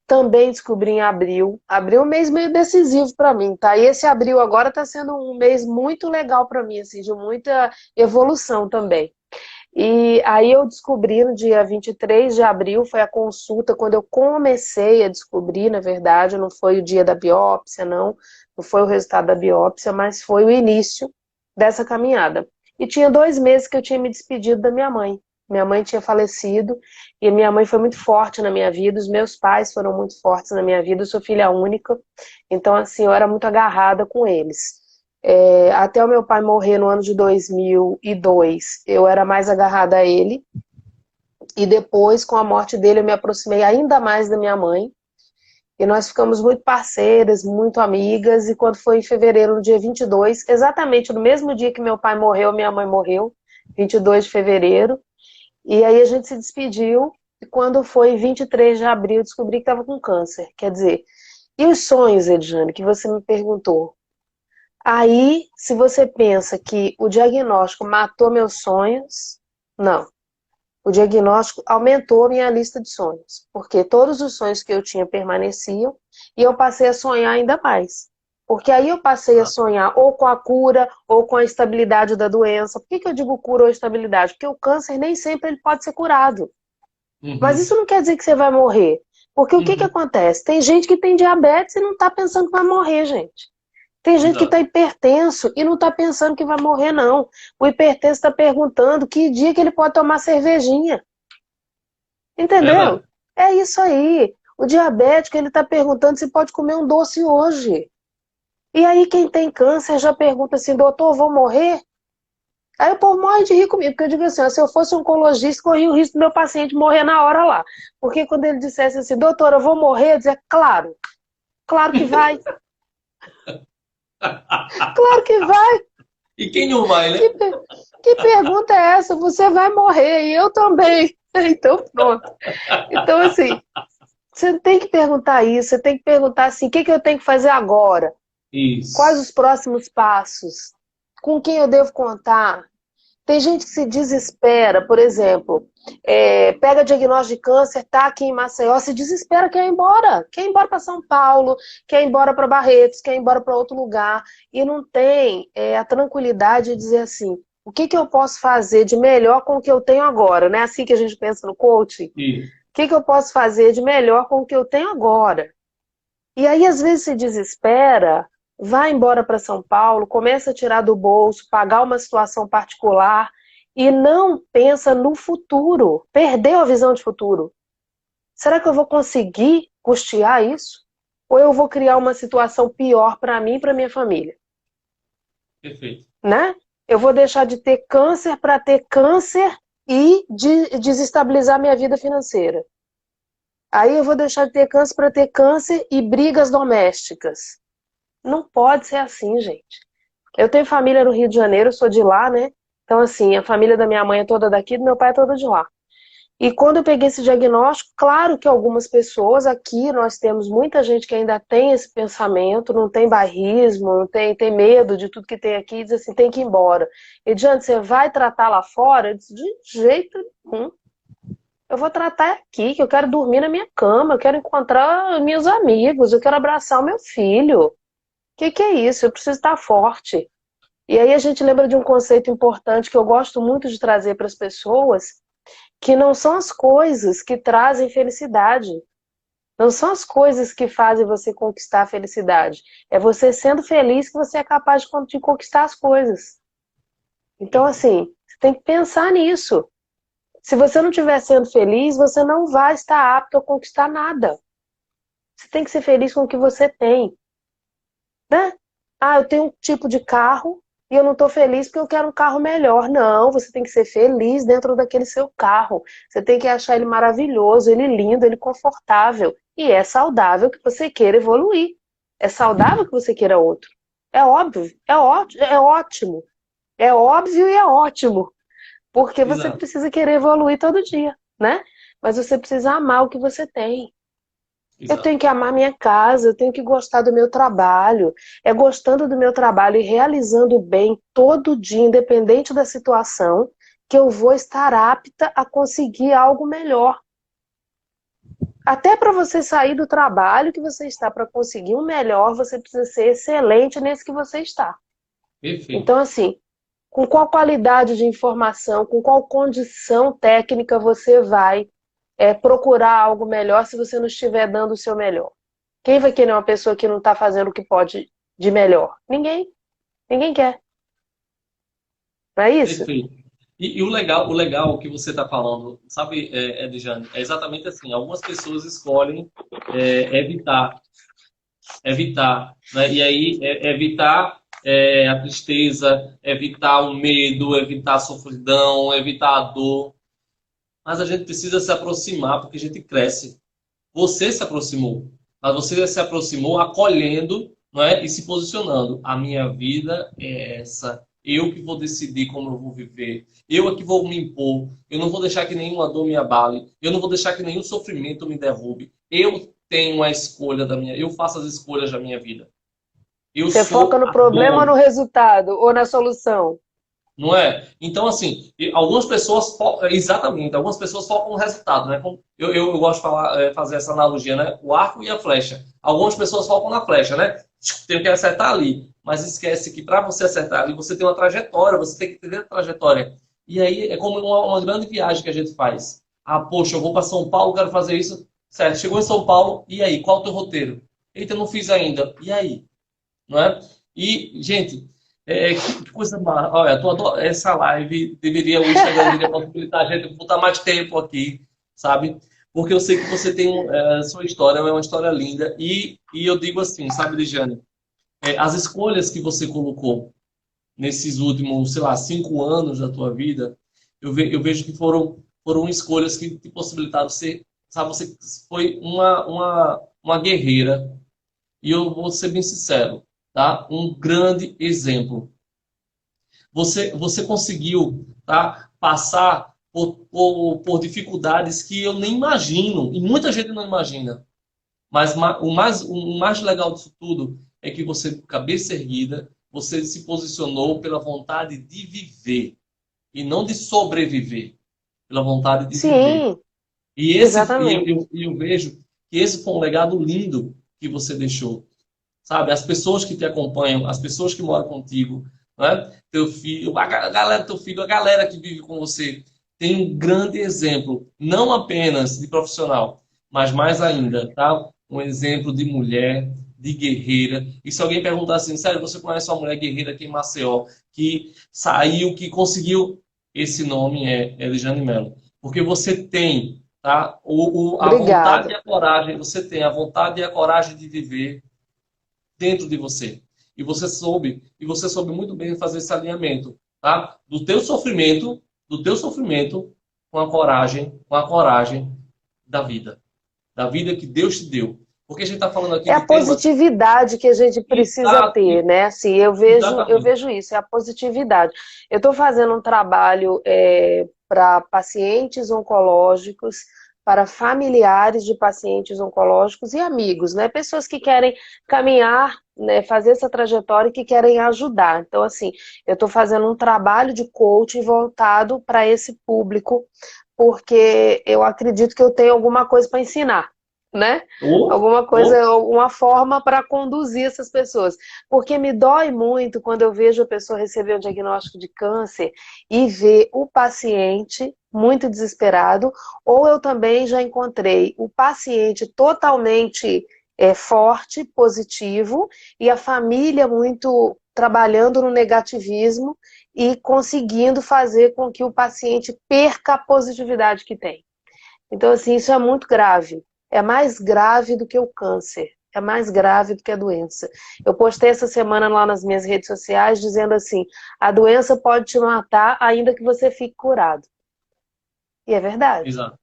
Speaker 2: Também descobri em abril. Abril é um mês meio decisivo para mim, tá? E esse abril agora está sendo um mês muito legal para mim, assim, de muita evolução também. E aí eu descobri no dia 23 de abril, foi a consulta, quando eu comecei a descobrir, na verdade, não foi o dia da biópsia, não, não foi o resultado da biópsia, mas foi o início dessa caminhada. E tinha 2 meses que eu tinha me despedido da minha mãe. Minha mãe tinha falecido e minha mãe foi muito forte na minha vida, os meus pais foram muito fortes na minha vida, eu sou filha única, então assim, eu era muito agarrada com eles. Até o meu pai morrer no ano de 2002, eu era mais agarrada a ele. E depois, com a morte dele, eu me aproximei ainda mais da minha mãe. E nós ficamos muito parceiras, muito amigas. E quando foi em fevereiro, no dia 22, exatamente no mesmo dia que meu pai morreu, minha mãe morreu, 22 de fevereiro. E aí a gente se despediu. E quando foi 23 de abril, eu descobri que estava com câncer. Quer dizer, e os sonhos, Edjane, que você me perguntou? Aí, se você pensa que o diagnóstico matou meus sonhos, não. O diagnóstico aumentou a minha lista de sonhos, porque todos os sonhos que eu tinha permaneciam e eu passei a sonhar ainda mais. Porque aí eu passei a sonhar ou com a cura ou com a estabilidade da doença. Por que eu digo cura ou estabilidade? Porque o câncer nem sempre ele pode ser curado. Mas
Speaker 1: Uhum,
Speaker 2: isso não quer dizer que você vai morrer. Porque o que
Speaker 1: uhum,
Speaker 2: acontece? Tem gente que tem diabetes e não está pensando que vai morrer, gente. Tem gente que está
Speaker 1: exato.
Speaker 2: hipertenso e não está pensando que vai morrer, não. O hipertenso está perguntando que dia que ele pode tomar cervejinha.
Speaker 1: Verdade.
Speaker 2: Entendeu? É isso aí. O diabético, ele está perguntando se pode comer um doce hoje. E aí quem tem câncer já pergunta assim, doutor, vou morrer? Aí o povo morre de rir comigo, porque eu digo assim, ó, se eu fosse oncologista, corria o risco do meu paciente morrer na hora lá. Porque quando ele dissesse assim, doutor, eu vou morrer, eu dizia, claro, claro que vai, claro que vai.
Speaker 1: E quem não vai,
Speaker 2: Que,
Speaker 1: né?
Speaker 2: que pergunta é essa? Você vai morrer e eu também. Então, pronto. Então, assim, você tem que perguntar isso, você tem que perguntar assim, o que eu tenho que fazer agora? Quais
Speaker 1: Isso.
Speaker 2: os próximos passos? Com quem eu devo contar? Tem gente que se desespera, por exemplo, pega diagnóstico de câncer, tá aqui em Maceió, se desespera, quer ir embora para São Paulo, quer ir embora para Barretos, quer ir embora para outro lugar, e não tem a tranquilidade de dizer assim, o que eu posso fazer de melhor com o que eu tenho agora? Não é assim que a gente pensa no coaching? O
Speaker 1: Isso.
Speaker 2: que eu posso fazer de melhor com o que eu tenho agora? E aí, às vezes, se desespera, vai embora para São Paulo, começa a tirar do bolso, pagar uma situação particular e não pensa no futuro. Perdeu a visão de futuro. Será que eu vou conseguir custear isso? Ou eu vou criar uma situação pior para mim e para minha família?
Speaker 1: Perfeito.
Speaker 2: Né? Eu vou deixar de ter câncer para ter câncer e desestabilizar minha vida financeira. Aí eu vou deixar de ter câncer para ter câncer e brigas domésticas. Não pode ser assim, gente. Eu tenho família no Rio de Janeiro, eu sou de lá, né? Então, assim, a família da minha mãe é toda daqui, do meu pai é toda de lá. E quando eu peguei esse diagnóstico, claro que algumas pessoas aqui, nós temos muita gente que ainda tem esse pensamento, não tem bairrismo, não tem medo de tudo que tem aqui, e diz assim, tem que ir embora. E diante, você vai tratar lá fora? Eu disse, de jeito nenhum. Eu vou tratar aqui, que eu quero dormir na minha cama, eu quero encontrar meus amigos, eu quero abraçar o meu filho. O que é isso? Eu preciso estar forte. E aí a gente lembra de um conceito importante que eu gosto muito de trazer para as pessoas, que não são as coisas que trazem felicidade. Não são as coisas que fazem você conquistar a felicidade. É você sendo feliz que você é capaz de conquistar as coisas. Então,
Speaker 1: Perfeito.
Speaker 2: assim, você tem que pensar nisso. Se você não estiver sendo feliz, você não vai estar apto a conquistar nada. Você tem que ser feliz com o que você tem, né? Ah, eu tenho um tipo de carro e eu não estou feliz porque eu quero um carro melhor. Não, você tem que ser feliz dentro daquele seu carro. Você tem que achar ele maravilhoso, ele lindo, ele confortável. E é saudável que você queira evoluir. É saudável que você queira outro. É óbvio, é ótimo. É óbvio e é ótimo. Porque você
Speaker 1: Exato.
Speaker 2: precisa querer evoluir todo dia, né? Mas você precisa amar o que você tem. Eu tenho
Speaker 1: Exato.
Speaker 2: que amar minha casa, eu tenho que gostar do meu trabalho. É gostando do meu trabalho e realizando bem todo dia, independente da situação, que eu vou estar apta a conseguir algo melhor. Até para você sair do trabalho que você está, para conseguir um melhor, você precisa ser excelente nesse que você está.
Speaker 1: Perfeito.
Speaker 2: Então, assim, com qual qualidade de informação, com qual condição técnica você vai procurar algo melhor se você não estiver dando o seu melhor? Quem vai querer uma pessoa que não está fazendo o que pode de melhor? Ninguém. Ninguém quer. Não é isso?
Speaker 1: Perfeito. E o legal que você está falando, sabe, Edjane, é exatamente assim. Algumas pessoas escolhem evitar, né? E aí evitar a tristeza, evitar o medo, evitar a sofridão, evitar a dor. Mas a gente precisa se aproximar porque a gente cresce. Você se aproximou, mas você se aproximou acolhendo, não é? E se posicionando. A minha vida é essa. Eu que vou decidir como eu vou viver. Eu é que vou me impor. Eu não vou deixar que nenhuma dor me abale. Eu não vou deixar que nenhum sofrimento me derrube. Eu tenho a escolha da minha. Eu faço as escolhas da minha vida. Eu
Speaker 2: Você foca
Speaker 1: sou
Speaker 2: no
Speaker 1: a
Speaker 2: problema ou no
Speaker 1: dona.
Speaker 2: resultado? Ou na solução?
Speaker 1: Não é? Então, assim, algumas pessoas, exatamente, algumas pessoas focam no resultado, né? Eu gosto de falar, fazer essa analogia, né? O arco e a flecha. Algumas pessoas focam na flecha, né? Tem que acertar ali. Mas esquece que para você acertar ali, você tem uma trajetória, você tem que entender a trajetória. E aí é como uma grande viagem que a gente faz. Ah, poxa, eu vou para São Paulo, quero fazer isso. Certo, chegou em São Paulo, e aí? Qual é o teu roteiro? Eita, eu não fiz ainda. E aí? Não é? E, gente, que coisa má. Olha, essa live deveria, o Instagram deveria possibilitar a gente botar mais tempo aqui, sabe? Porque eu sei que você tem sua história, é uma história linda. E eu digo assim, sabe, Ligiane, as escolhas que você colocou nesses últimos, sei lá, 5 anos da tua vida, eu vejo que foram escolhas que te possibilitaram ser, sabe, você foi uma guerreira. E eu vou ser bem sincero, tá? Um grande exemplo. Você conseguiu, tá? Passar por dificuldades que eu nem imagino, e muita gente não imagina. Mas o mais legal disso tudo é que você, cabeça erguida, você se posicionou pela vontade de viver e não de sobreviver, pela vontade de viver.
Speaker 2: Sim,
Speaker 1: E
Speaker 2: exatamente.
Speaker 1: eu vejo que esse foi um legado lindo que você deixou, sabe? As pessoas que te acompanham, as pessoas que moram contigo, né? Teu filho, a galera, teu filho, a galera que vive com você tem um grande exemplo, não apenas de profissional, mas mais ainda, tá? Um exemplo de mulher, de guerreira. E se alguém perguntar assim, sério, você conhece uma mulher guerreira aqui em Maceió, que saiu, que conseguiu, esse nome é Elijane Mello. Porque você tem, tá? A vontade e
Speaker 2: Obrigada.
Speaker 1: a coragem, você tem a vontade e a coragem de viver dentro de você. E você soube muito bem fazer esse alinhamento, tá? Do teu sofrimento com a coragem da vida que Deus te deu. Porque a gente está falando aqui
Speaker 2: É a
Speaker 1: de temas
Speaker 2: positividade que a gente precisa ter, né? Assim, eu
Speaker 1: exatamente.
Speaker 2: vejo isso, é a positividade. Eu estou fazendo um trabalho para pacientes oncológicos, para familiares de pacientes oncológicos e amigos, né? Pessoas que querem caminhar, né? Fazer essa trajetória e que querem ajudar. Então, assim, eu estou fazendo um trabalho de coaching voltado para esse público, porque eu acredito que eu tenho alguma coisa para ensinar, né?
Speaker 1: Ou,
Speaker 2: Alguma coisa,
Speaker 1: ou,
Speaker 2: alguma forma para conduzir essas pessoas. Porque me dói muito quando eu vejo a pessoa receber um diagnóstico de câncer e ver o paciente muito desesperado, ou eu também já encontrei o paciente totalmente forte, positivo, e a família muito trabalhando no negativismo e conseguindo fazer com que o paciente perca a positividade que tem. Então, assim, isso é muito grave. É mais grave do que o câncer. É mais grave do que a doença. Eu postei essa semana lá nas minhas redes sociais dizendo assim: a doença pode te matar ainda que você fique curado. E é verdade.
Speaker 1: exato,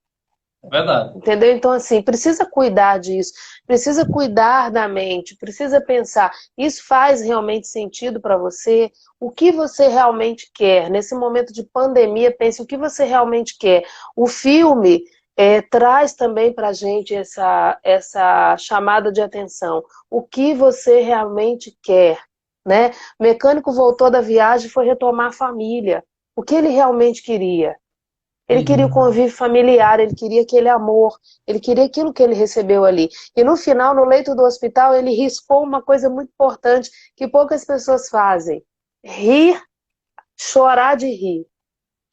Speaker 1: é verdade.
Speaker 2: Entendeu? Então, assim, precisa cuidar disso, precisa cuidar da mente, precisa pensar, isso faz realmente sentido para você? O que você realmente quer? Nesse momento de pandemia, pense o que você realmente quer. O filme traz também para a gente essa chamada de atenção. O que você realmente quer? Né? O mecânico voltou da viagem e foi retomar a família. O que ele realmente queria? Ele queria o convívio familiar, ele queria aquele amor, ele queria aquilo que ele recebeu ali. E no final, no leito do hospital, ele riscou uma coisa muito importante que poucas pessoas fazem. Rir, chorar de rir.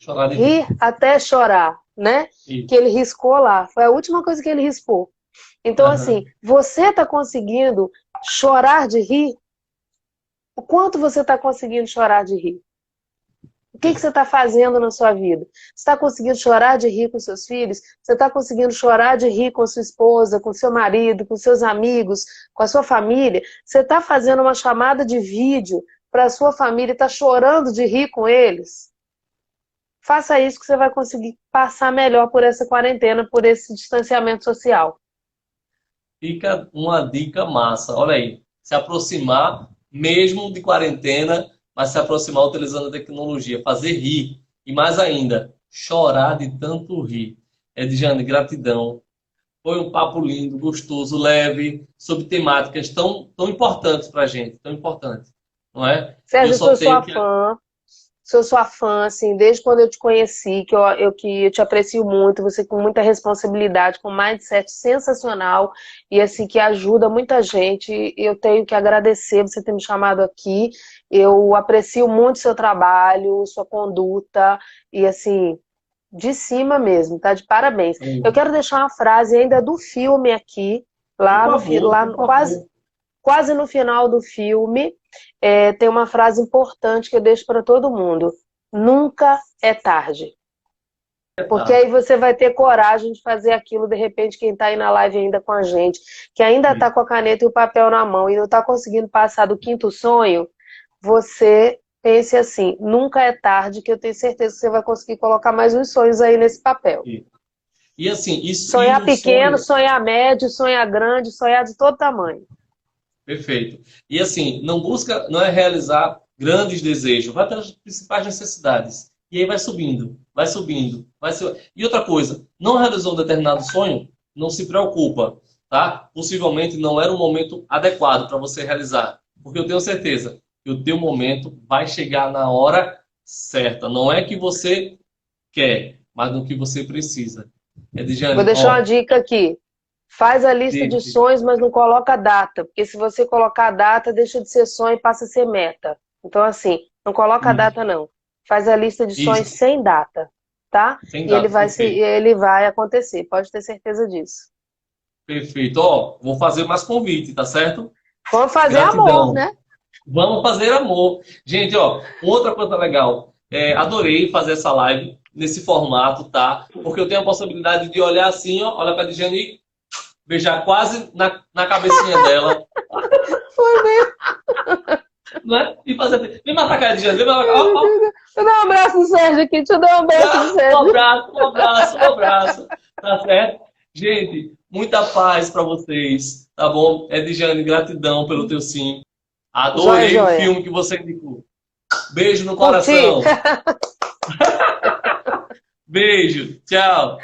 Speaker 1: Chorar de
Speaker 2: Rir até chorar, né?
Speaker 1: Isso.
Speaker 2: Que ele riscou lá. Foi a última coisa que ele riscou. Então, assim, você está conseguindo chorar de rir? O quanto você está conseguindo chorar de rir? O que você está fazendo na sua vida? Você está conseguindo chorar de rir com seus filhos? Você está conseguindo chorar de rir com sua esposa, com seu marido, com seus amigos, com a sua família? Você está fazendo uma chamada de vídeo para a sua família e está chorando de rir com eles? Faça isso que você vai conseguir passar melhor por essa quarentena, por esse distanciamento social.
Speaker 1: Fica uma dica massa. Olha aí, se aproximar mesmo de quarentena, mas se aproximar utilizando a tecnologia, fazer rir. E mais ainda, chorar de tanto rir. Edjane, gratidão. Foi um papo lindo, gostoso, leve, sobre temáticas tão importantes para a gente, tão importantes, não é? Eu
Speaker 2: Sérgio, eu
Speaker 1: só
Speaker 2: sou
Speaker 1: tenho
Speaker 2: sua
Speaker 1: que...
Speaker 2: fã. Sou sua fã, assim, desde quando eu te conheci, que eu te aprecio muito, você com muita responsabilidade, com um mindset sensacional e assim, que ajuda muita gente. Eu tenho que agradecer você ter me chamado aqui. Eu aprecio muito seu trabalho, sua conduta e assim, de cima mesmo, tá? De parabéns. Eu quero deixar uma frase ainda do filme aqui, lá no lá
Speaker 1: Por
Speaker 2: quase
Speaker 1: favor.
Speaker 2: quase no final do filme, tem uma frase importante que eu deixo para todo mundo. Nunca é tarde. Porque aí você vai ter coragem de fazer aquilo, de repente, quem está aí na live ainda com a gente, que ainda está com a caneta e o papel na mão e não está conseguindo passar do quinto sonho, você pense assim, nunca é tarde, que eu tenho certeza que você vai conseguir colocar mais uns sonhos aí nesse papel.
Speaker 1: E assim, isso, e
Speaker 2: Sonhar
Speaker 1: um
Speaker 2: pequeno,
Speaker 1: sonho...
Speaker 2: sonhar médio, sonhar grande, sonhar de todo tamanho.
Speaker 1: Perfeito. E assim, não é realizar grandes desejos, vai pelas principais necessidades. E aí vai subindo, vai subindo, vai subindo. E outra coisa, não realizou um determinado sonho, não se preocupa, tá? Possivelmente não era o momento adequado para você realizar. Porque eu tenho certeza que o teu momento vai chegar na hora certa. Não é que você quer, mas no que você precisa.
Speaker 2: Vou
Speaker 1: Edjane,
Speaker 2: deixar uma
Speaker 1: ó,
Speaker 2: dica aqui. Faz a lista de sonhos, mas não coloca data. Porque se você colocar data, deixa de ser sonho e passa a ser meta. Então, assim, não coloca
Speaker 1: isso,
Speaker 2: data, não. Faz a lista de sonhos
Speaker 1: isso,
Speaker 2: sem data, tá?
Speaker 1: sem
Speaker 2: E ele
Speaker 1: data,
Speaker 2: vai,
Speaker 1: perfeito.
Speaker 2: ele vai acontecer, pode ter certeza disso.
Speaker 1: Perfeito. Ó, vou fazer mais convite, tá certo?
Speaker 2: Vamos fazer amor,
Speaker 1: Gratidão.
Speaker 2: né?
Speaker 1: Vamos fazer amor. Gente, ó, outra coisa legal. Adorei fazer essa live nesse formato, tá? Porque eu tenho a possibilidade de olhar assim, ó, olhar para a Djane, beijar quase na cabecinha dela,
Speaker 2: Foi mesmo.
Speaker 1: não é? E fazer. Vem matar a cara de Djane, vem matar a cara. Ó, ó.
Speaker 2: Deixa eu dar um abraço no Sérgio aqui. Deixa eu dar um beijo no
Speaker 1: Um
Speaker 2: Sérgio.
Speaker 1: abraço, um abraço, um abraço. Tá certo? Gente, muita paz para vocês, tá bom? Edjane, gratidão pelo teu sim.
Speaker 2: Joia,
Speaker 1: Adorei o
Speaker 2: joia.
Speaker 1: filme que você indicou. Beijo no
Speaker 2: Curti.
Speaker 1: coração. Beijo. Tchau.